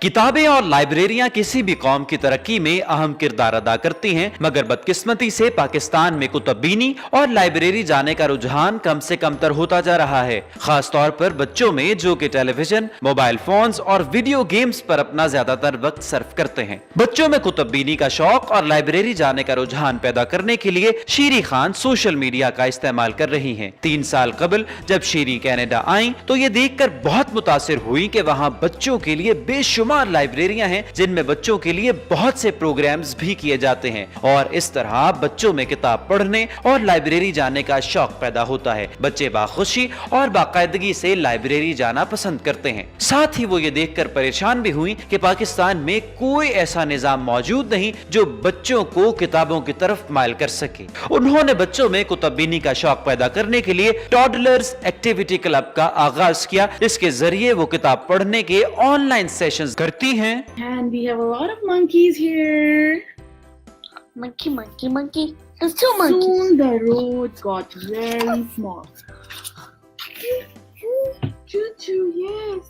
किताबें और लाइब्रेरियां किसी भी कौम की तरक्की में अहम किरदार अदा करती हैं, मगर बदकिस्मती से पाकिस्तान में कुतुबबीनी और लाइब्रेरी जाने का रुझान कम से कम तर होता जा रहा है, खास तौर पर बच्चों में जो कि टेलीविजन, मोबाइल फोन्स और वीडियो गेम्स पर अपना ज्यादातर वक्त सर्फ करते हैं। बच्चों में कुतुबबीनी का शौक और लाइब्रेरी जाने का रुझान पैदा करने के लिए शीरी खान सोशल मीडिया का इस्तेमाल कर रही हैं। 3 साल कबल जब शीरी कनाडा आई तो ये देखकर बहुत मुतासिर हुई कि वहाँ बच्चों के लिए बेशुमार लाइब्रेरियां हैं जिनमें बच्चों के लिए बहुत से प्रोग्राम्स भी किए जाते हैं और इस तरह बच्चों में किताब पढ़ने और लाइब्रेरी जाने का शौक पैदा होता है। बच्चे बाखुशी और बाकायदगी से लाइब्रेरी जाना पसंद करते हैं। साथ ही वो ये देखकर परेशान भी हुई कि पाकिस्तान में कोई ऐसा निजाम मौजूद नहीं जो बच्चों को किताबों की तरफ माइल कर सके। उन्होंने बच्चों में कुतुबबीनी का शौक पैदा करने के लिए टॉडलर्स एक्टिविटी क्लब का आगाज किया, जिसके जरिए वो किताब पढ़ने के ऑनलाइन सेशंस करती हैं। And we have a lot of monkeys here. Monkey. There's 2 monkeys. Soon the road got very small. Choo-choo, yes.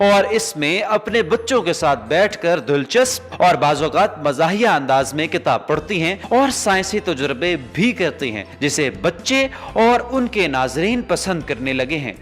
और इसमें अपने बच्चों के साथ बैठकर दिलचस्प और बाज़ौक़ात मज़ाहिया अंदाज में किताब पढ़ती हैं और साइंसी तजुर्बे भी करती हैं, जिसे बच्चे और उनके नाज़रीन पसंद करने लगे हैं।